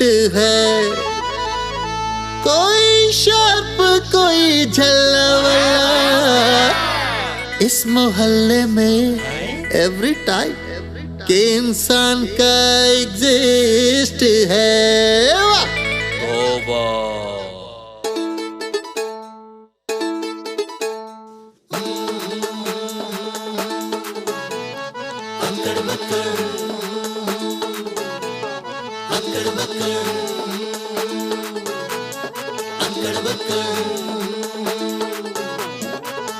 है, कोई शार्प कोई झल्लावला, इस मोहल्ले में एवरी टाइप के इंसान का एग्जिस्ट है।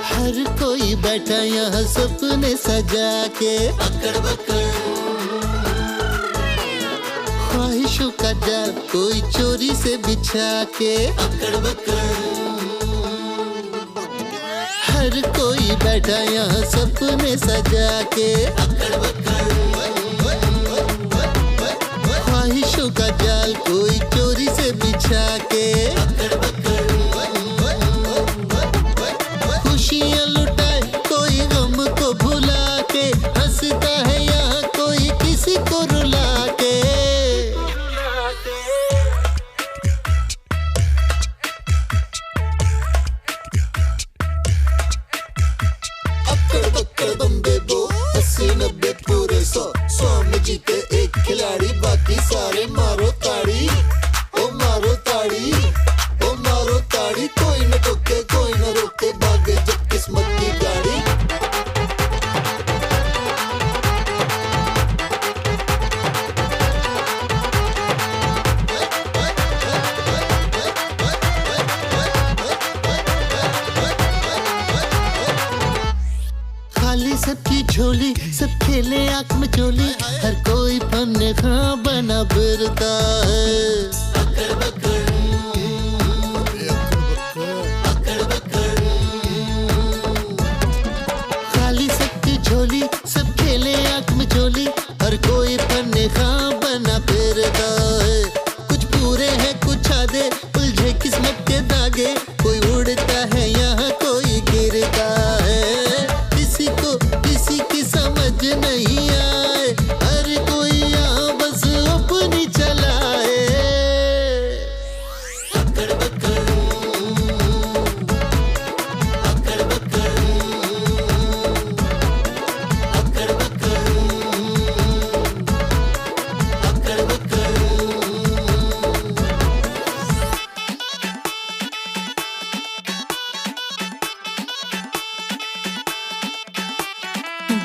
हर कोई बैठा यहाँ सपने सजा के, ख्वाहिशों का जाल कोई चोरी से बिछा के, हर कोई बैठा यहाँ सपने सजा के, ख्वाहिशों का जाल कोई चोरी से बिछा के, खुशियाँ लुटाए कोई गम को भुला के, हंसता है यहाँ कोई किसी को रुला के। अक्कड़ बक्कड़ बम्बे बो 80-90 पूरे 100 में जीते एक खिलाड़ी, बाकी सारे मारो ताड़ी, ओ मारो ताड़ी, ओ मारो ताड़ी, कोई न टोके कोई न रोके, भागे जब किस्मत की गाड़ी। खाली सबकी झोली, सब खेले आँख में चोली, हर कोई फन खा बना फिरता है। खाली सबकी झोली, सब खेले आँख में चोली, हर कोई फन खा बना फिरता है। कुछ पूरे हैं कुछ आधे, उलझे किस्मत के धागे, कोई उड़ता है यहाँ कोई गिरता है, किसी की समझ नहीं आए, हर कोई यहाँ बस अपनी चलाए। अक्कड़ बक्कड़, अक्कड़ बक्कड़, अक्कड़ बक्कड़, अक्कड़ बक्कड़।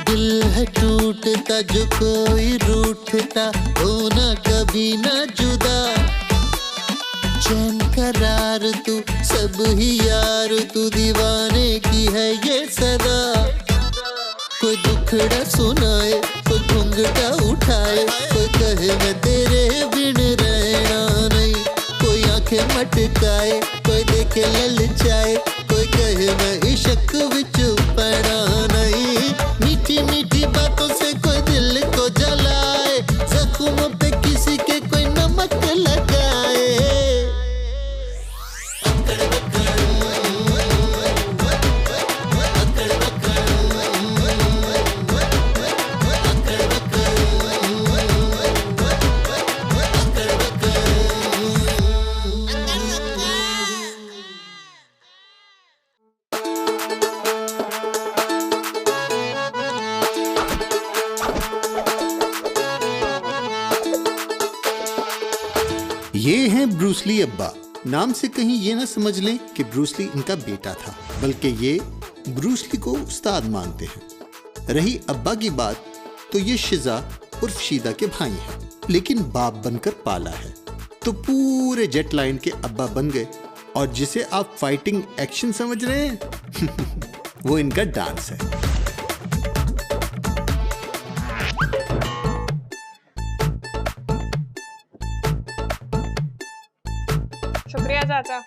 दिल है टूटता जो कोई रूठता, होना कभी ना जुदा, चैन करार तू सब ही यार, तू दीवाने की है ये सदा। कोई दुखड़ा सुनाए, कोई घूंघटा उठाए, कोई कहे मैं तेरे बिन रहना नहीं, कोई आंखें मटकाए, कोई देखे ललचाए, कोई कहे मैं इश्क विच पड़ा नहीं। मीठी मीठी बातों से कोई दिल को जलाए, जख्मों पे किसी के कोई नमक लगाए। अक्कड़ बक्कड़, अक्कड़ बक्कड़, अक्कड़ बक्कड़, अक्कड़ बक्कड़। ये हैं ब्रूस ली अब्बा। नाम से कहीं ये ना समझ लें कि ब्रूस ली इनका बेटा था, बल्कि ये ब्रूस ली को उस्ताद मानते हैं। रही अब्बा की बात तो ये शिजा उर्फ शीदा के भाई हैं, लेकिन बाप बनकर पाला है, तो पूरे जेट लाइन के अब्बा बन गए। और जिसे आप फाइटिंग एक्शन समझ रहे हैं वो इनका डांस है। शुक्रिया चाचा।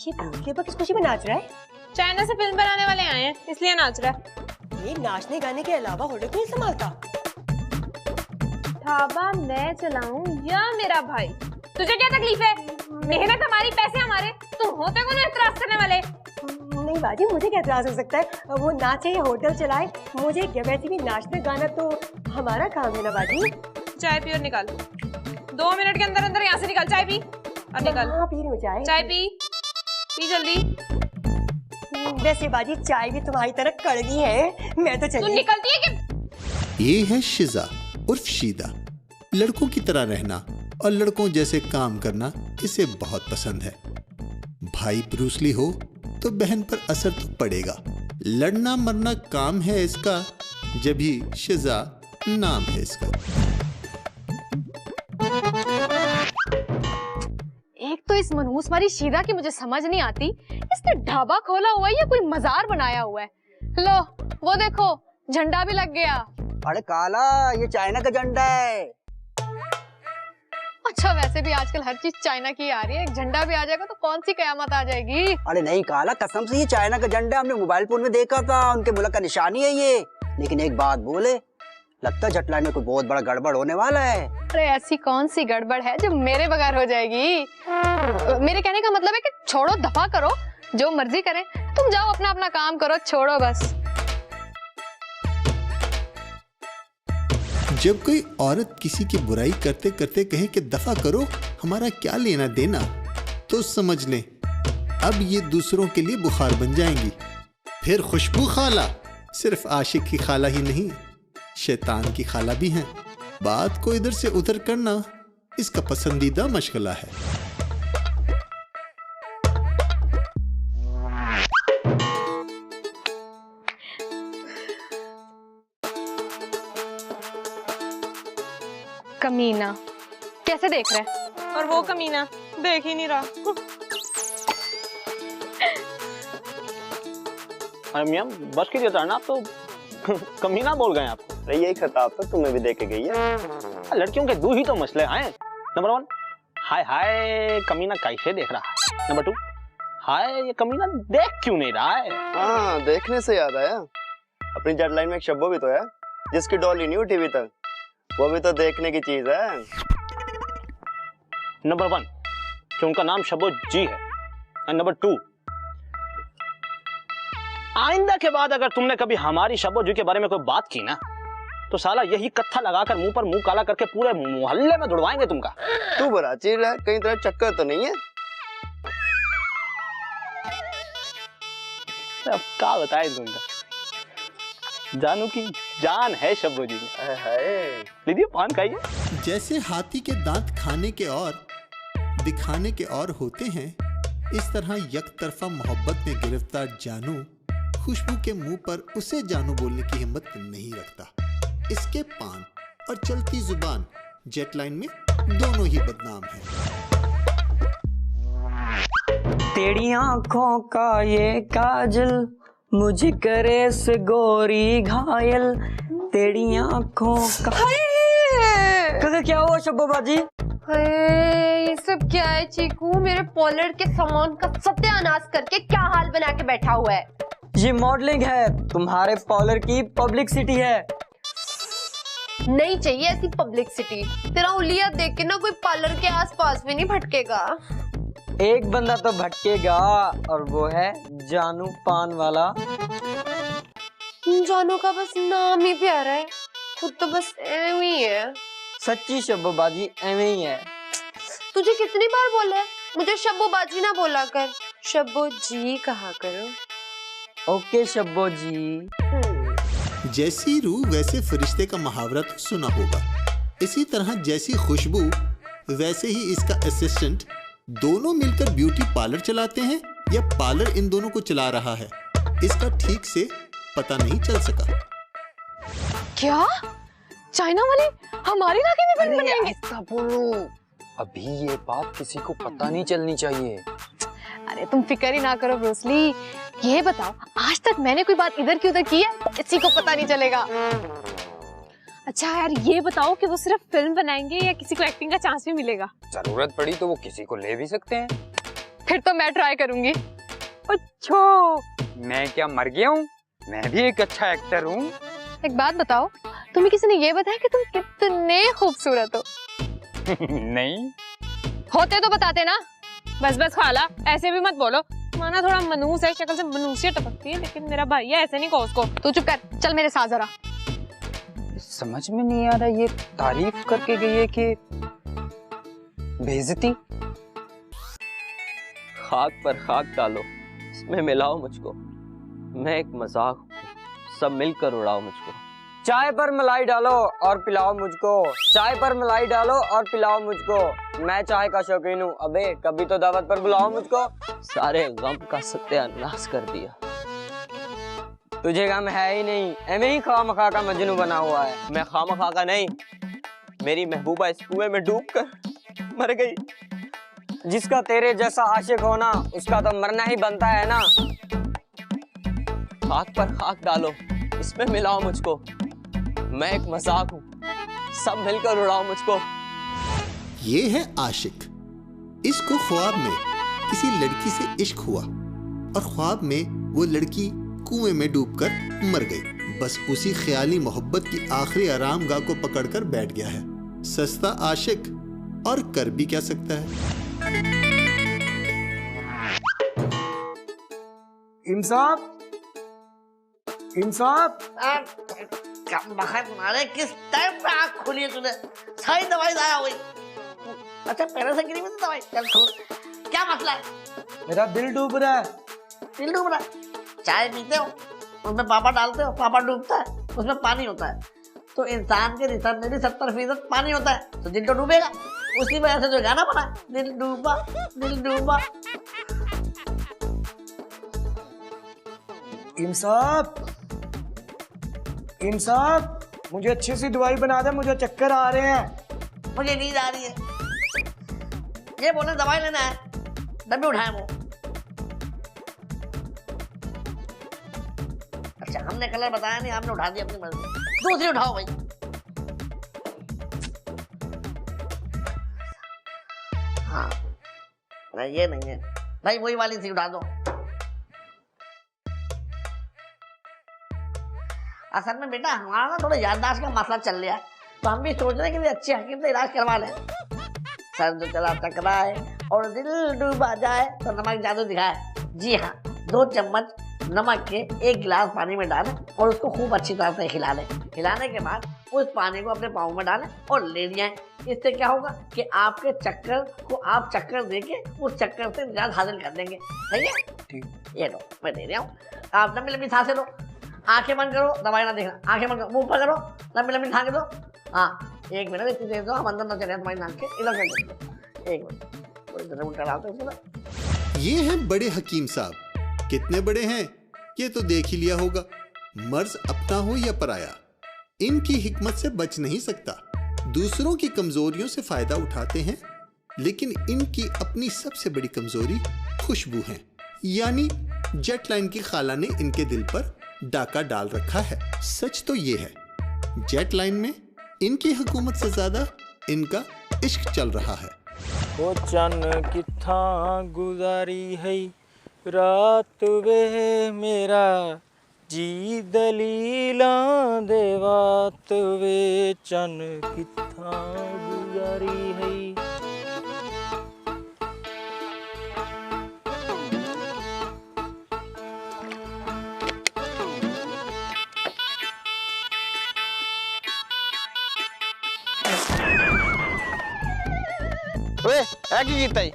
ये ब्रूस ली अब्बा किस खुशी में नाच रहा है? चाइना से फिल्म बनाने वाले आए हैं इसलिए नाच रहा है। ये नाचने गाने के अलावा होटल क्यों नहीं संभालता? ढाबा मैं चलाऊं या मेरा भाई? तुझे क्या तकलीफ है? मेहनत हमारी, पैसे हमारे, तुम होते को ना एतराज करने वाले। नहीं बाजी, मुझे क्या एतराज हो सकता है? वो नाचे या होटल चलाए, मुझे क्या, वैसे भी नाचना गाना तो हमारा काम है ना बाजी। चाय पी और निकाल। 2 मिनट के अंदर अंदर यहाँ से निकाल। चाय पी और निकाल। हाँ, पी रही हूँ चाय। चाय पी जल्दी। वैसे बाजी चाय भी तुम्हारी तरह कड़वी है। मैं तो तू चली। निकलती है कि? ये है शिजा उर्फ शीदा। लड़कों की तरह रहना और लड़कों जैसे काम करना इसे बहुत पसंद है। भाई ब्रूसली हो तो बहन पर असर तो पड़ेगा। लड़ना मरना काम है इसका, जब ही शिजा नाम है इसका। एक तो इस मनहूस वाली शीदा की मुझे समझ नहीं आती, इसने ढाबा खोला हुआ है या कोई मजार बनाया हुआ है। लो वो देखो झंडा भी लग गया। अरे काला, ये चाइना का झंडा है। अच्छा वैसे भी आजकल हर चीज चाइना की आ रही है, एक झंडा भी आ जाएगा तो कौन सी कयामत आ जाएगी। अरे नहीं काला, कसम से ये चाइना का झंडा हमने मोबाइल फोन में देखा था, उनके मुल्क का निशानी है ये। लेकिन एक बात बोले, लगता है जटलाइन में कोई बहुत बड़ा गड़बड़ होने वाला है। अरे ऐसी कौन सी गड़बड़ है जो मेरे बगैर हो जाएगी। मेरे कहने का मतलब है कि छोड़ो, दफा करो, जो मर्जी करें, तुम जाओ अपना अपना काम करो, छोड़ो बस। जब कोई औरत किसी की बुराई करते करते कहे कि दफा करो, हमारा क्या लेना देना, तो समझ लें अब ये दूसरों के लिए बुखार बन जाएंगी। फिर खुशबू खाला सिर्फ आशिक की खाला ही नहीं, शैतान की खाला भी हैं। बात को इधर से उधर करना इसका पसंदीदा मशगला है। कमीना कैसे देख रहे हैं? और वो कमीना देख ही नहीं रहा। अरे मियां बस कीजिए उतरना, आप तो कमीना बोल गए आपको। अरे यही खताब तो तुम्हें भी देके गई है। लड़कियों के 2 ही तो मसले हैं। नंबर 1, हाय हाय कमीना कैसे देख रहा है। नंबर 2, हाय ये कमीना देख क्यों नहीं रहा है। हाँ, देखने से याद आया, अपनी जेडलाइन में एक शब्बो भी तो है जिसकी डॉली नहीं उठी अभी तक, वो भी तो देखने की चीज है। नंबर 1 कि उनका नाम शब्बो जी है। एंड नंबर 2, आइंदा के बाद अगर तुमने कभी हमारी शब्बो जी के बारे में कोई बात की ना, तो साला यही कत्था लगाकर मुंह पर मुंह काला करके पूरे मोहल्ले में दौड़वाएंगे तुमका। तू बड़ा चिल है, कहीं तरह चक्कर तो नहीं है। अब क्या बताए तुमका, जानू की जान है शब्बो जी में। लीजिए पान खाइए। जैसे हाथी के दांत खाने के और दिखाने के और होते हैं, इस तरह यकतरफा मोहब्बत में गिरफ्तार जानू खुशबू के मुंह पर उसे जानू बोलने की हिम्मत नहीं रखता। इसके पान और चलती जुबान जेटलाइन में दोनों ही बदनाम हैं। तेरी आंखों का ये काजल मुझे करे से गोरी घायल, तेरी आंखों का। क्या हुआ शब्बो बाजी? ये सब क्या है चीकू? मेरे पॉलर के सामान का सत्यानाश करके क्या हाल बना के बैठा हुआ है? ये मॉडलिंग है, तुम्हारे पॉलर की पब्लिसिटी है। नहीं चाहिए ऐसी पब्लिसिटी। तेरा उलिया देख के ना कोई पार्लर के आसपास भी नहीं भटकेगा। एक बंदा तो भटकेगा और वो है जानू पान वाला। जानू का बस नाम ही प्यारा है, खुद तो बस एवं ही है। सच्ची शब्बो बाजी एवं ही है। तुझे कितनी बार बोला है मुझे शब्बो बाजी ना बोला कर, शब्बो जी कहा करो। ओके शब्बो जी। जैसी रूह वैसे फरिश्ते का मुहावरा तो सुना होगा। इसी तरह जैसी खुशबू वैसे ही इसका असिस्टेंट दोनों मिलकर ब्यूटी पार्लर चलाते हैं, या पार्लर इन दोनों को चला रहा है, इसका ठीक से पता नहीं चल सका। क्या चाइना वाले हमारे इलाके में फिल्म बनाएंगे? ऐसा बोलो, अभी ये बात किसी को पता नहीं चलनी चाहिए। अरे तुम फिक्र ही ना करो ब्रूसली, ये बताओ आज तक मैंने कोई बात इधर की उधर की है? किसी को पता नहीं चलेगा। अच्छा यार ये बताओ कि वो सिर्फ फिल्म बनाएंगे या किसी को एक्टिंग का चांस भी मिलेगा? जरूरत पड़ी तो वो किसी को ले भी सकते हैं। फिर तो मैं ट्राई करूंगी। अच्छा, मैं क्या मर गया हूँ? मैं भी एक अच्छा एक्टर हूँ। एक बात बताओ, तुम्हें किसी ने ये बताया कि तुम कितने खूबसूरत हो? नहीं। होते तो बताते ना। बस बस खाला, ऐसे भी मत बोलो। माना थोड़ा मनूस है, शक्ल से मनूसियत टपकती है, लेकिन मेरा भाई है, ऐसे नहीं कहो उसको। तू चुप कर, चल मेरे साथ जरा। समझ में नहीं आ रहा, ये तारीफ करके गई है कि बेइज्जती? खाक पर खाक डालो, इसमें मिलाओ मुझको, मैं एक मजाक हूँ, सब मिलकर उड़ाओ मुझको। चाय पर मलाई डालो और पिलाओ मुझको, चाय पर मलाई डालो और पिलाओ मुझको, मैं चाय का शौकीन हूँ, अबे कभी तो दावत पर बुलाओ मुझको। सारे गम का सत्यानाश कर दिया। तुझे गम है ही नहीं, एमे ही खामखा का मजनू बना हुआ है। मैं खामखा का नहीं, मेरी महबूबा इस कुएं में डूबकर मर गई। जिसका तेरे जैसा आशिक होना, उसका तो मरना ही बनता है ना। खाक पर खाक डालो, इसमें मिलाओ मुझको, मैं एक मजाक हूँ, सब मिलकर उड़ाओ मुझको। ये है आशिक। इसको ख्वाब में किसी लड़की से इश्क हुआ और ख्वाब में वो लड़की कुएं में डूबकर मर गई। बस उसी ख्याली मोहब्बत की आखिरी आरामगाह को पकड़कर बैठ गया है सस्ता आशिक, और कर भी क्या सकता है। इंसाफ इंसाफ तुम्हारे किस टाइम पे आँख खुली है तूने? सारी दवाई लाया हुई। अच्छा पहले से गिरी हुई दवाई, चल छोड़। क्या मसला है? मेरा दिल डूब रहा है। दिल डूब रहा है? चाय पीते हो, उसमें पापा डालते हो, पापा डूबता है, उसमें पानी होता है। तो इंसान के जिस्म में भी 70% पानी होता है, तो दिल तो डूबेगा। उसी वजह से जो गाना बना, दिल डूबा दिल डूबा। इंसाफ इंसाफ, मुझे अच्छी सी दवाई बना दे, मुझे चक्कर आ रहे हैं। मुझे नींद आ रही है। ये बोले दवाई लेना है, डब्बे उठाए वो। अच्छा हमने कलर बताया नहीं, आपने उठा दिया अपनी मर्जी। दूसरी उठाओ भाई। हाँ नहीं ये नहीं है भाई, वही वाली सी उठा दो। असल में बेटा हमारा ना थोड़ा याददाश्त का मसला चल रहा है, तो हम भी सोच रहे हैं कि अच्छी हकीम से इलाज करवा लें। सर जो चला टकराए और दिल डूबा जाए तो नमक जादू दिखाए। जी हाँ, 2 चम्मच नमक के 1 गिलास पानी में डालें और उसको खूब अच्छी तरह से हिला लें। हिलाने के बाद उस पानी को अपने पाँव में डालें और ले जाएं। इससे क्या होगा कि आपके चक्कर को आप चक्कर देके उस चक्कर से निजात हासिल कर देंगे। सही है? ठीक। ये लो मैं दे रहा हूँ, आप लंबी लंबी सांसें लो, आंखें बंद करो, दवाई ना देखना, आंखें बंद करो, मुंह पर करो, लंबी लंबी सांसें दो। हाँ 1 मिनट इतनी देर दो, हम अंदर ना चले तुम्हारी नाक के। इधर कर दो 1 मिनट, थोड़ी देर उल्टा डालते हैं। ये हैं बड़े हकीम साहब। कितने बड़े हैं ये तो देख ही लिया होगा। मर्ज अपना हो या पराया, इनकी हिकमत से बच नहीं सकता। दूसरों की कमजोरियों से फायदा उठाते हैं, लेकिन इनकी अपनी सबसे बड़ी कमजोरी खुशबू है। यानी जेट लाइन की खाला ने इनके दिल पर डाका डाल रखा है। सच तो ये है, जेट लाइन में इनकी हुकूमत से ज्यादा इनका इश्क चल रहा है। ओ चन किथा गुजारी है रात वे मेरा जी दलीला देवात वे चन किथा गुजारी है। वे की कीता है?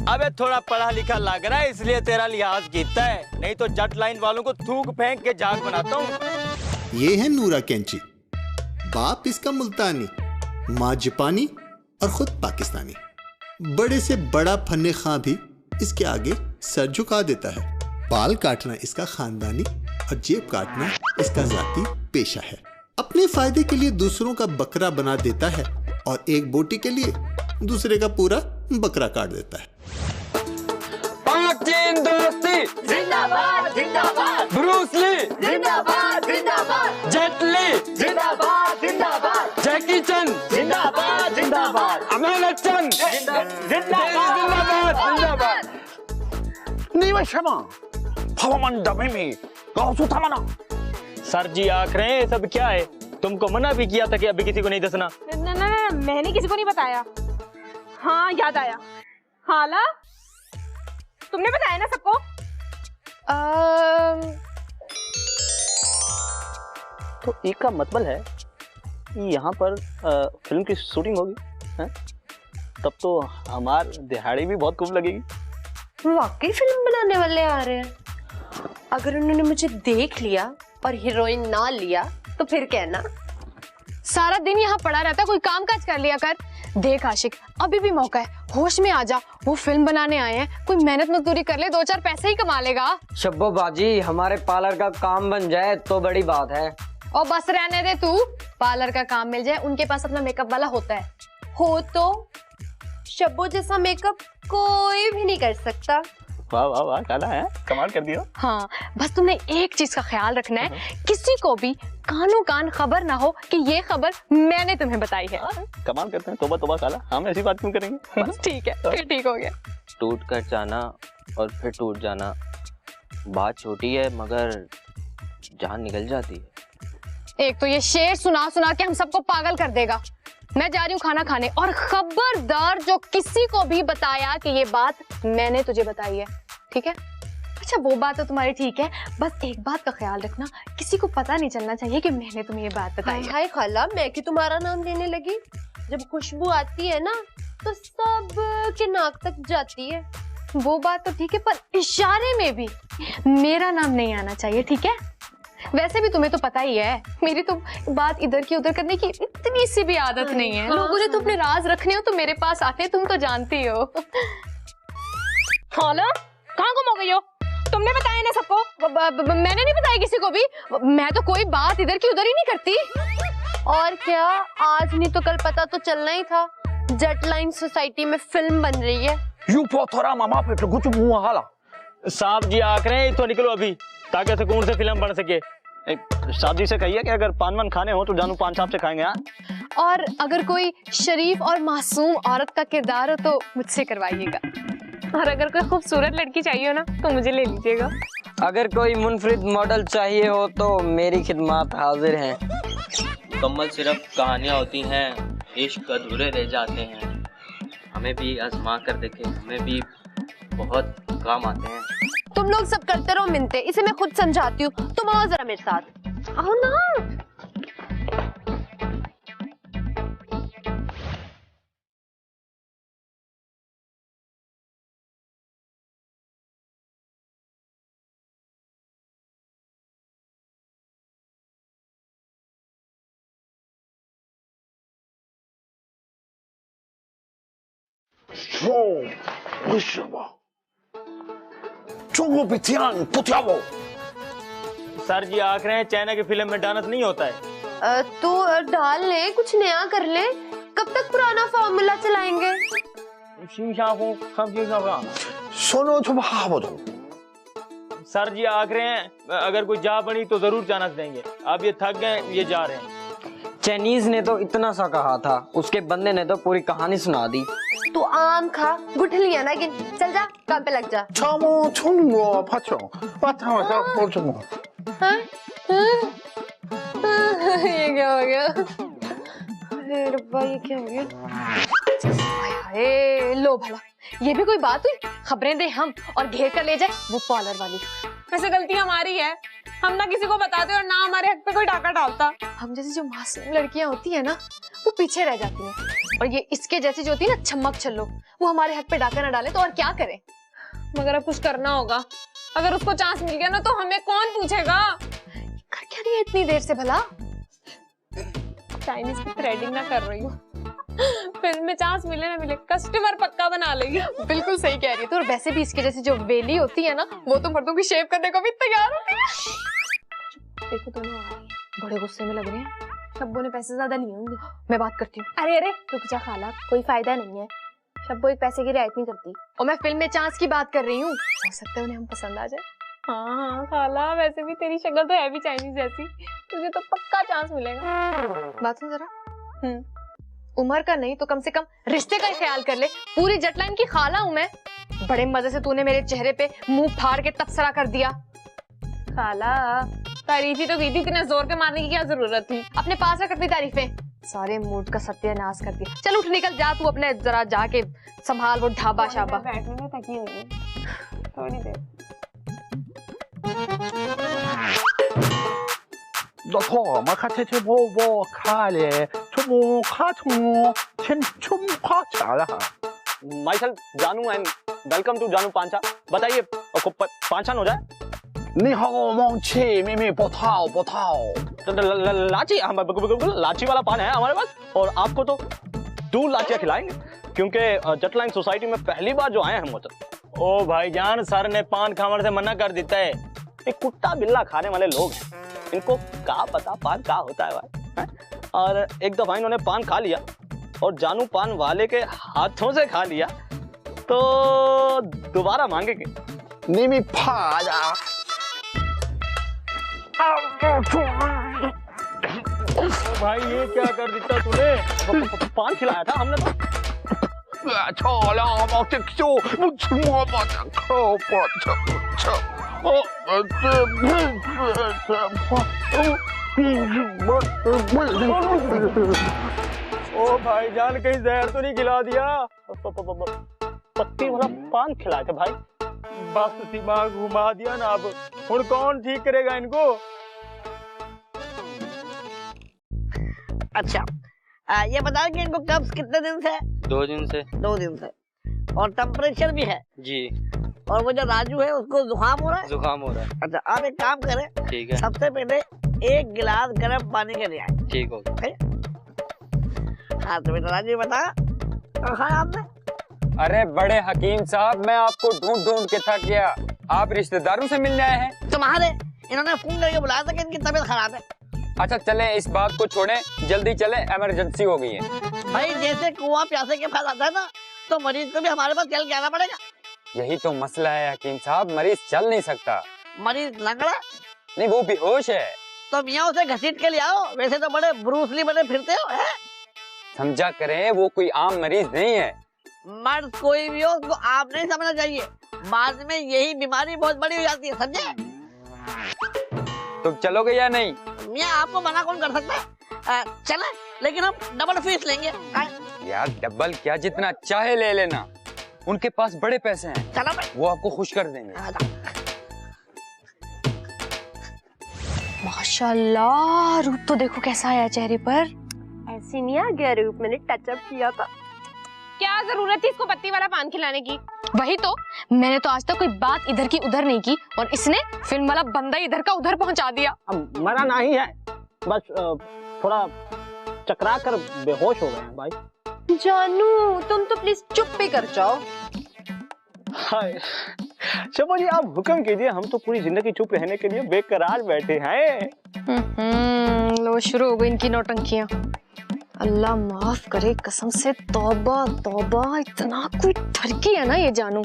अबे थोड़ा पढ़ा लिखा लग रहा है इसलिए तेरा लिहाज कीता है, नहीं तो जट लाइन वालों को थूक फेंक के जाग बनाता हूँ। ये है नूरा कैंची। बाप इसका मुल्तानी, माँ जापानी और खुद पाकिस्तानी। बड़े से बड़ा फन्ने खां भी इसके आगे सर झुका देता है। बाल काटना इसका खानदानी और जेब काटना इसका जाती पेशा है। अपने फायदे के लिए दूसरों का बकरा बना देता है और एक बोटी के लिए दूसरे का पूरा बकरा काट देता है। चीन दोस्ती जिंदाबाद जिंदाबाद, ब्रूस ली जिंदाबाद जिंदाबाद, जेट ली जिंदाबाद जिंदाबाद, जैकी चन जिंदाबाद जिंदाबाद, अमिताभ बच्चन जिंदाबाद जिंदाबाद। सर जी आख रहे हैं सब क्या है? तुमको मना भी किया था कि अभी किसी को नहीं दसना। ना ना ना, मैंने किसी को नहीं बताया। हाँ याद आया, हाला तुमने बताया ना सबको? तो एक का मतलब है यहाँ पर फिल्म की शूटिंग होगी है? तब तो हमार दिहाड़ी भी बहुत खूब लगेगी। वाकई फिल्म बनाने वाले आ रहे हैं। अगर उन्होंने मुझे देख लिया और हीरोइन ना लिया तो फिर कहना। सारा दिन यहाँ पड़ा रहता, कोई काम काज कर लिया कर। देख आशिक, अभी भी मौका है, होश में आ जा। वो फिल्म बनाने आए हैं, कोई मेहनत मजदूरी कर ले, 2-4 पैसे ही कमा लेगा। शब्बो बाजी, हमारे पार्लर का काम बन जाए तो बड़ी बात है। और बस रहने दे तू, पार्लर का काम मिल जाए, उनके पास अपना मेकअप वाला होता है। हो तो शब्बो जैसा मेकअप कोई भी नहीं कर सकता। वाह वाह वाह, काला है, कमाल कर दिया। हाँ, बस तुमने एक चीज का ख्याल रखना है, किसी को भी कानों कान खबर ना हो कि ये खबर मैंने तुम्हें बताई है। कमाल करते हैं, तोबा तोबा काला, हम ऐसी बात क्यों करेंगे। बस ठीक है, फिर ठीक हो गया। टूट कर जाना और फिर टूट जाना, बात छोटी है मगर जान निकल जाती है। एक तो ये शेर सुना सुना के हम सबको पागल कर देगा। मैं जा रही हूँ खाना खाने, और खबरदार जो किसी को भी बताया कि ये बात मैंने तुझे बताई है, ठीक है? अच्छा वो बात तो तुम्हारी ठीक है, बस एक बात का ख्याल रखना, किसी को पता नहीं चलना चाहिए कि मैंने तुम्हें ये बात बताई है। हाय खाला, मैं कि तुम्हारा नाम लेने लगी। जब खुशबू आती है ना तो सब के नाक तक जाती है। वो बात तो ठीक है, पर इशारे में भी मेरा नाम नहीं आना चाहिए, ठीक है? वैसे भी तुम्हें तो पता ही है, मेरी तो बात इधर की उधर करने की इतनी सी भी आदत नहीं है। लोगों ने तो अपने राज रखने हो तो मेरे पास आते हैं, तुम तो जानती हो। खाला, कहाँ गुम हो गई हो? तुमने बताया ना सबको? मैंने नहीं बताया किसी को भी, मैं तो कोई बात इधर की उधर ही नहीं करती। और क्या, आज नहीं तो कल पता तो चलना ही था, जेट लाइन सोसाइटी में फिल्म बन रही है। यू पोथरा मामा पे तो कुछ मुंह हाला। साहब जी आख रहे हैं तो निकलो अभी, ताकि सुकून से फिल्म बन सके। साहब जी से कहिए कि अगर पान वान खाने हो तो जानू पान साहब से खाएंगे। हाँ, और अगर कोई शरीफ और मासूम औरत का किरदार हो तो मुझसे करवाइएगा। और अगर कोई खूबसूरत लड़की चाहिए हो ना तो मुझे ले लीजिएगा। अगर कोई मुनफरिद मॉडल चाहिए हो तो मेरी खिदमत हाजिर है। मुकम्मल सिर्फ कहानियाँ होती हैं, इश्क अधूरे रह जाते हैं। हमें भी आजमा कर देखें, हमें भी बहुत काम आते हैं। तुम लोग सब करते रहो मिन्नतें, इसे मैं खुद समझाती हूँ। तुम आओ जरा मेरे साथ, आओ ना। सर जी आख रहे हैं चाइना की फिल्म में डांस नहीं होता है। तो डाल ले, कुछ नया कर ले। कब तक पुराना फॉर्मूला चलाएंगे? सुनो सर जी आख रहे हैं अगर कोई जा बनी तो जरूर चांस देंगे। अब ये थक गए, ये जा रहे हैं। चाइनीज ने तो इतना सा कहा था, उसके बंदे ने तो पूरी कहानी सुना दी। तू आम खा, गुठलियां ना गिन, चल जा काम पे लग जा। ये क्या हो गया? अरे रब्बा, ये क्या हो गया? हाय, लो भला, ये भी कोई बात हुई? खबरें दे हम और घेर कर ले जाए वो पार्लर वाली। वैसे गलती हमारी है, हम ना किसी को बताते और ना हमारे हक पे कोई डाका डालता। हम जैसी जो मासूम लड़कियां होती है ना, वो पीछे रह जाती हैं, और ये इसके जैसी जो होती है ना छम्मक छल्लो, वो हमारे हक पे डाका ना डाले तो और क्या करें? मगर अब कुछ करना होगा। अगर उसको चांस मिल गया ना तो हमें कौन पूछेगा? कर क्या रही है इतनी देर से भला? चाइनीज की थ्रेडिंग ना कर रही हूँ। फिल्म में चांस मिले ना मिले, कस्टमर पक्का बना लेगी। बिल्कुल सही कह रही है। तो और वैसे भी इसके जैसी जो वेली होती है ना, वो तो मर्दों की शेव करने को भी तैयार होती है। देखो दोनों आ रही है, बड़े गुस्से में लग रहे हैं। शब्बो ने पैसे ज्यादा लिए होंगे, मैं बात करती हूँ। अरे अरे रुक जा खाला, कोई फायदा नहीं है, शब्बो एक पैसे की रियायत नहीं करती। और मैं फिल्म में चांस की बात कर रही हूँ, हो सकता है उन्हें हम पसंद आ जाए। हाँ हाँ खाला, वैसे भी तेरी शक्ल तो है भी चाइनीज जैसी, तुझे तो पक्का चांस मिलेगा। बात सुन जरा, उम्र का नहीं तो कम से कम रिश्ते का ख्याल कर ले। पूरी जेट लाइन की खाला हूं मैं। बड़े मजे से तूने मेरे चेहरे पे मुंह फाड़ के तबसरा कर दिया। खाला तारीफ ही तो की थी, इतने जोर के मारने की क्या जरूरत थी? अपने पास रख अपनी तारीफें, सारे मूड का सत्यानाश कर दिया। चल उठ निकल जा, तू अपने जरा जाके संभाल वो ढाबा शाबा। बैठने में थकी हुई है थोड़ी देर। 老头，马卡切切我卡嘞，出木卡出钱出木卡查了哈。Myself जानू and welcome to जानू पांचा। बताइए पांचान हो जाए? 你好，梦琪，咪咪波涛波涛。लाची, हम बिल्कुल लाची वाला पान है हमारे पास, और आपको तो 2 लाचियाँ खिलाएंगे, क्योंकि जट लाइन सोसाइटी में पहली बार जो आए हैं हम तो। ओ भाईजान, सर ने पान खाने से मना कर देता है। एक कुत्ता बिल्ला खाने वाले लोग हैं, इनको क्या पता पान क्या होता है भाई। और एक दफा इन्होंने पान खा लिया और जानू पान वाले के हाथों से खा लिया तो दोबारा मांगेंगे। निमी फाजा भाई ये क्या कर दिया तूने? पान खिलाया था हमने तो। 错了，我这就我我把它扣我这ओ भाईजान, कहीं जहर तो नहीं खिला दिया? पत्ती वाला पान खिलाए थे भाई। बस दिमाग घुमा दिया ना। अब और कौन ठीक करेगा इनको? अच्छा, ये बताओ कि इनको कब्ज कितने दिन से? 2 दिन से। 2 दिन से। और टेम्परेचर भी है? जी। और वो जो राजू है उसको जुकाम हो रहा है? जुकाम हो रहा है। अच्छा, आप एक काम करें। ठीक है। सबसे पहले 1 गिलास गर्म पानी के लिए आए। ठीक हो गया। हाँ तो बेटा राजू बता, क्या खाया आपने? अरे बड़े हकीम साहब, मैं आपको ढूंढ ढूंढ के थक गया। आप रिश्तेदारों से मिलने आए हैं? तुम्हारे इन्होंने फोन करके बुलाया था कि इनकी तबीयत खराब है। अच्छा चले, इस बात को छोड़ें, जल्दी चले, इमरजेंसी हो गई है। भाई जैसे कुआं प्यासे के पास आता है ना, तो मरीज को भी हमारे पास चल के आना पड़ेगा। यही तो मसला है हकीम साहब, मरीज चल नहीं सकता। मरीज लंगड़ा? नहीं, वो बेहोश है। तो मियाँ उसे घसीट के ले आओ। वैसे तो बड़े ब्रूसली बने फिरते हो है? समझा करें, वो कोई आम मरीज नहीं है। मर्द कोई भी हो, उसको आप नहीं समझना चाहिए। बाद में यही बीमारी बहुत बड़ी हो जाती है, समझे? तुम चलोगे या नहीं? मियाँ आपको मना कौन कर सकता है? चले, लेकिन हम डबल फीस लेंगे। यार डबल क्या, जितना चाहे ले लेना। उनके पास बड़े पैसे हैं। चलो, वो आपको खुश कर देंगे। माशाल्लाह, रूप तो देखो कैसा आया चेहरे पर। ऐसी नहीं आ गया रूप, मैंने टचअप किया था। क्या जरूरत थी इसको पत्ती वाला पान खिलाने की? वही तो, मैंने तो आज तक कोई बात इधर की उधर नहीं की, और इसने फिल्म वाला बंदा इधर का उधर पहुंचा दिया। अब मरा नहीं है, बस थोड़ा चकरा कर बेहोश हो गए हैं भाई। जानू, तुम तो प्लीज चुप भी कर जाओ। हाय शबो जी, आप हुक्म कीजिए, हम तो पूरी जिंदगी चुप रहने के लिए बेकरार बैठे हैं। लो शुरू हो गई इनकी नौटंकियां। अल्लाह माफ करे, कसम से तौबा तौबा, इतना कोई ठरकी है ना ये जानू।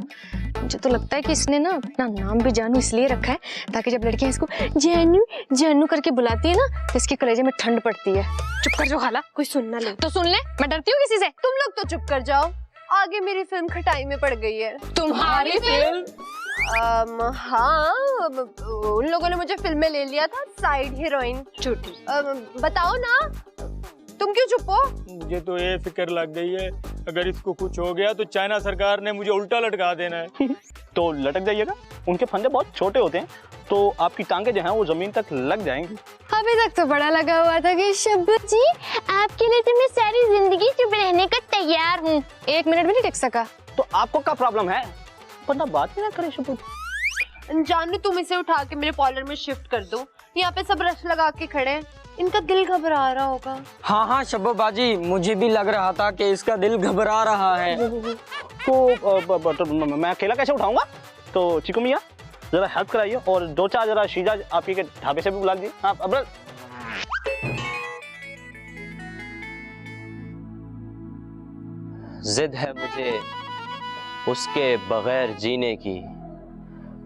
मुझे तो लगता है कि इसने ना अपना नाम भी जानू इसलिए रखा है ताकि जब लड़कियां इसको जानू जानू करके बुलाती है ना, तो इसके कलेजे में ठंड पड़ती है। चुप कर जो खाला, कोई सुन ना ले तो सुन ले, मैं डरती हूँ किसी से। तुम लोग तो चुप कर जाओ, आगे मेरी फिल्म खटाई में पड़ गई है। तुम्हारी फिल्म? हाँ, उन लोगों ने मुझे फिल्म में ले लिया था, साइड हीरोइन झूठी। बताओ ना, तुम क्यों चुप हो? मुझे तो ये फिक्र लग गई है, अगर इसको कुछ हो गया तो चाइना सरकार ने मुझे उल्टा लटका देना है। तो लटक जाइएगा, उनके फंदे बहुत छोटे होते हैं, तो आपकी टांगे जो हैं वो जमीन तक लग जाएंगी। अभी तक तो बड़ा लगा हुआ था कि शब्बू जी आपके लिए तो मैं सारी जिंदगी चुप रहने का तैयार हूँ। 1 मिनट भी नहीं टिक सका। तो आपको क्या प्रॉब्लम है? बंदा बात ही ना करे। शब्बू जानू, तुम इसे उठा के मेरे पार्लर में शिफ्ट कर दो। यहाँ पे सब रश लगा के खड़े हैं, इनका दिल घबरा रहा होगा। हाँ हाँ शब्बू बाजी, मुझे भी लग रहा था कि इसका दिल घबरा रहा है। तो मैं अकेला कैसे उठाऊंगा? तो चिकू मियाँ जरा हेल्प कराइए, और 2-4 जरा शीजा आपके के ढाबे से भी बुला दीजिए। हाँ अब जिद है मुझे उसके बगैर जीने की,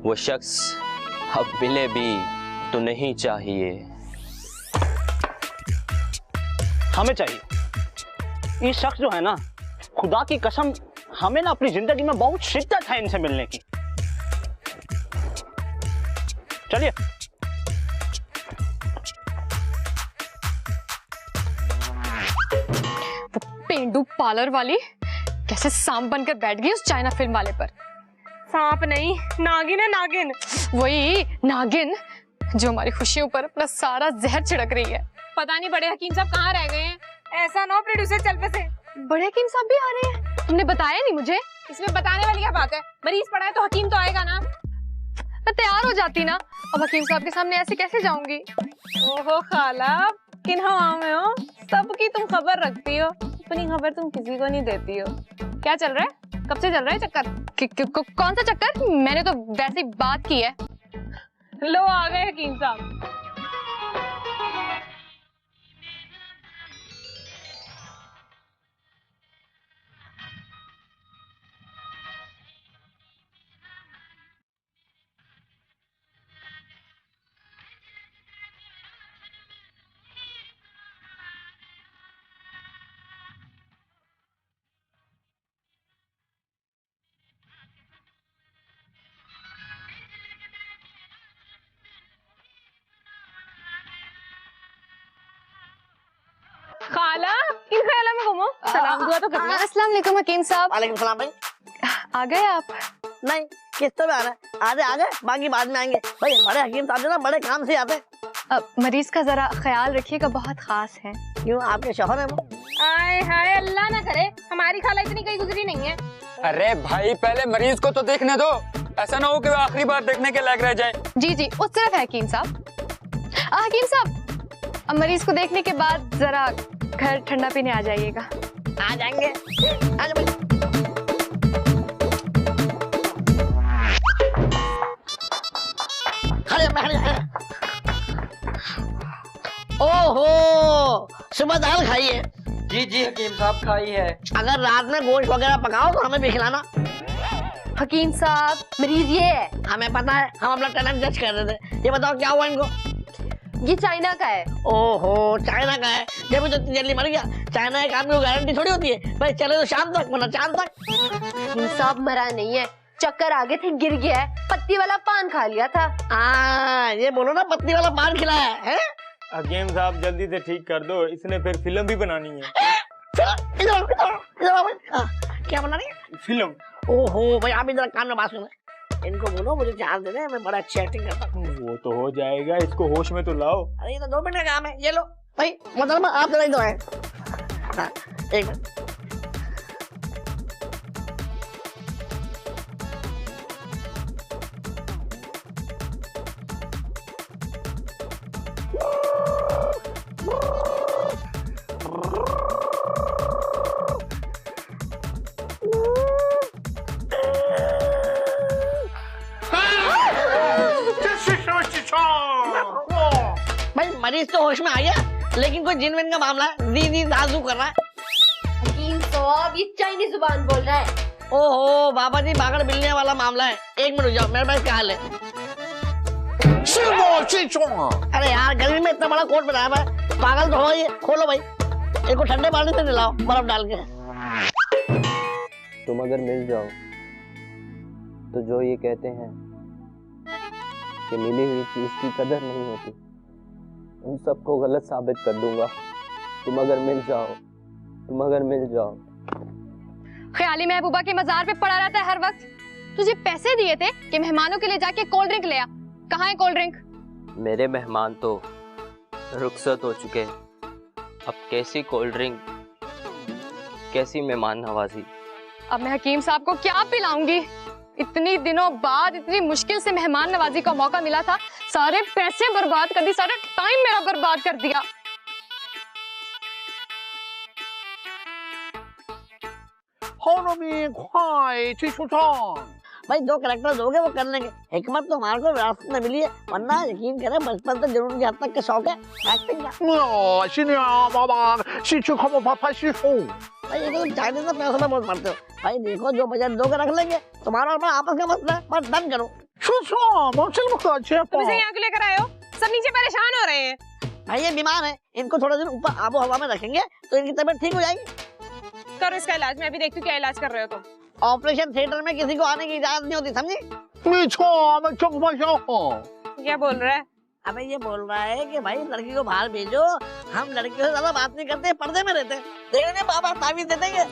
वो शख्स अब मिले भी तो नहीं चाहिए। हमें चाहिए। ये शख्स जो है ना, खुदा की कसम, हमें ना अपनी जिंदगी में बहुत शिद्दत है इनसे मिलने की। चलिए। वो पेंडू पार्लर वाली कैसे सांप बनकर बैठ गई उस चाइना फिल्म वाले पर। सांप नहीं, नागिन है, नागिन। वही नागिन। जो हमारी खुशियों पर अपना सारा जहर छिड़क रही है। पता नहीं बड़े हकीम साहब कहाँ रह गए हैं। ऐसा ना हो प्रोड्यूसर चल पे से बड़े हकीम साहब भी आ रहे हैं, तुमने बताया नहीं मुझे। इसमें बताने वाली क्या बात है, मरीज पड़ा है तो हकीम तो आएगा ना। मैं तैयार हो जाती ना, अब हकीम साहब के सामने ऐसे कैसे जाऊंगी। ओहो खाला, किन हवाओं में हो, सबकी तुम खबर रखती हो, अपनी खबर तुम किसी को नहीं देती हो। क्या चल रहा है, कब से चल रहा है चक्कर? कौन सा चक्कर? मैंने तो वैसे ही बात की है। लो आ गए हकीम साहब। खाला, किन ख्यालों में घूमो? सलाम दुआ तो करना। अस्सलाम वालेकुम हकीम साहब। वालेकुम सलाम भाई। आ गए आप? नहीं, किस्तों में आ रहा है। आधे बाकी बाद में आएंगे भाई। बड़े हकीम साहब ना बड़े काम से आते हैं। मरीज का जरा ख्याल रखिएगा, बहुत खास है। क्यों, आपके शौहर है वो? आए हाय, अल्लाह ना करे हमारी खाला इतनी कहीं गुजरी नहीं है। अरे भाई पहले मरीज को तो देखने दो, ऐसा ना हो कि वो आखिरी बार देखने के लायक रह जाए। जी जी, उस तरफ है हकीम साहब। हकीम साहब, अब मरीज को देखने के बाद जरा घर ठंडा पीने आ जाइएगा। आ जाएंगे। आ जाओ भाई। ओहो, सुबह दाल खाई है? जी जी हकीम साहब खाई है। अगर रात में गोश्त वगैरह पकाओ तो हमें भी खिलाना। हकीम साहब, मरीज ये है। हमें पता है, हम अपना टैलेंट जज कर रहे थे। ये बताओ क्या हुआ इनको? ये चाइना का है। ओहो, चाइना का है? जब तो जल्दी मर गया। चाइना एक आदमी को गारंटी थोड़ी होती है भाई, चले तो शाम तक वरना चांद तक। हकीम साहब मरा नहीं है, चक्कर आगे थे, गिर गया है, पत्ती वाला पान खा लिया था। ये बोलो ना, पत्ती वाला पान खिलाया है? हकीम साहब जल्दी से ठीक कर दो, इसने फिर फिल्म भी बनानी है। क्या बनानी है? फिल्म। ओहो भाई, आप इधर कान में बात सुनो। इनको बोलो मुझे चांस दे दे, मैं बड़ा अच्छी एक्टिंग करता हूँ। वो तो हो जाएगा, इसको होश में तो लाओ। अरे ये तो 2 मिनट का काम है। ये लो भाई, मतलब आप जरा इधर आए। हाँ, एक मिनट। भाई मरीज तो होश में आ गया, लेकिन कोई जिन विन का मामला है। दी दाजू कर रहा है। हकीम साहब, ये चाइनीज जुबान बोल रहा है। ओहो बाबा जी, बागड़ मिलने वाला मामला है। 1 मिनट रुक जाओ, मेरे पास क्या हाल है? अरे यार, गर्मी में इतना बड़ा कोट बनाया है, पागल तो हो ये। खोलो भाई, इनको ठंडे पानी से नहलाओ बर्फ डाल के। तुम अगर मिल जाओ तो जो ये कहते हैं कि मिली हुई चीज की कदर नहीं होती, उन सबको गलत साबित कर दूंगा। तुम अगर मिल जाओ। ख्याली महबूबा के मजार पे पड़ा रहता है हर वक्त। तुझे पैसे दिए थे कि मेहमानों के लिए जाके कोल्ड ड्रिंक ले आ, कहाँ है कोल्ड ड्रिंक? मेरे मेहमान तो रुखसत हो चुके, अब कैसी कोल्ड ड्रिंक, कैसी मेहमान नवाजी। अब मैं हकीम साहब को क्या पिलाऊंगी? इतनी दिनों बाद इतनी मुश्किल से मेहमान नवाजी का मौका मिला था, सारे पैसे बर्बाद कर दी, सारा टाइम मेरा बर्बाद कर दिया। भाई 2 कैरेक्टर दोगे वो कर लेंगे। हिकमत तो हमारे को विरासत में मिली है, वरना यकीन करें बचपन से जरूर हद तक का शौक है एक्टिंग का। भाई ये तो चाइनीज में पैसों में बहुत पड़ते हो। भाई देखो, जो बजट दोगे रख लेंगे, तुम्हारा और आपस का मसला है, बस डन करो। तुम इसे यहाँ क्यों लेकर आए हो? सब नीचे परेशान हो रहे हैं। भाई ये बीमार है, इनको थोड़ा दिन ऊपर आबो हवा में रखेंगे तो इनकी तबीयत ठीक हो जाएगी। करो इसका इलाज, मैं अभी देखती हूँ क्या इलाज कर रहे हो तुम। ऑपरेशन थिएटर में किसी को आने की इजाजत नहीं होती, समझी? क्या बोल रहा है? अबे ये बोल रहा है कि भाई लड़की को बाहर भेजो, हम लड़कियों से ज्यादा बात नहीं करते, पर्दे में रहते हैं। देखने बाबा तावीज देते हैं।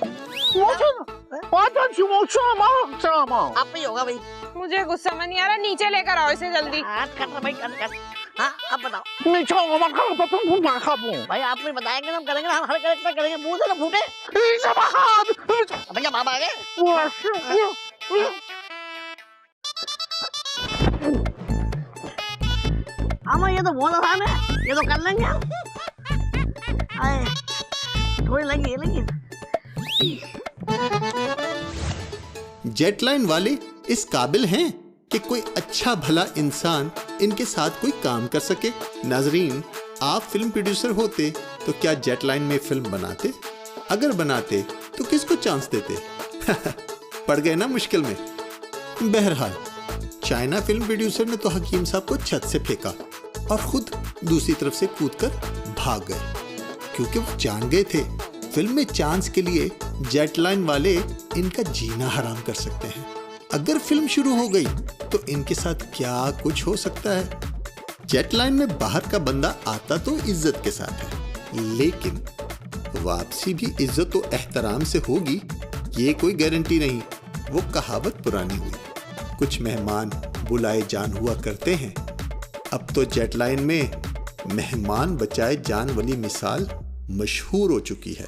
आप ही होगा भाई। मुझे गुस्सा में नहीं आ रहा, नीचे लेकर आओ इसे जल्दी। भाई हाँ अब बताओ। 你叫我们看不碰碰马卡不？ भाई आप नहीं बताएंगे हम करेंगे, हम हर करेक्टर करेंगे, मुंह से ना फूटे। 你怎么喊？ भैया मामा आ गए।我是 मामा ये तो बहुत आसान है, ये तो कर लेंगे हम। आए, थोड़ी लगी। जेटलाइन वाले इस काबिल हैं कि कोई अच्छा भला इंसान इनके साथ कोई काम कर सके। नाजरीन, आप फिल्म प्रोड्यूसर होते तो क्या जेटलाइन में फिल्म बनाते? अगर बनाते तो किसको चांस देते? पड़ गए ना मुश्किल में। बहरहाल चाइना फिल्म प्रोड्यूसर ने तो हकीम साहब को छत से फेंका और खुद दूसरी तरफ से कूदकर भाग गए, क्योंकि वो जान गए थे फिल्म में चांस के लिए जेटलाइन वाले इनका जीना हराम कर सकते हैं। अगर फिल्म शुरू हो गई तो इनके साथ क्या कुछ हो सकता है। जेटलाइन में बाहर का बंदा आता तो इज्जत के साथ है, लेकिन वापसी भी इज्जत और एहतराम से होगी, ये कोई गारंटी नहीं। वो कहावत पुरानी हुई, कुछ मेहमान बुलाए जान हुआ करते हैं। अब तो जेटलाइन में मेहमान बचाए जान वाली मिसाल मशहूर हो चुकी है।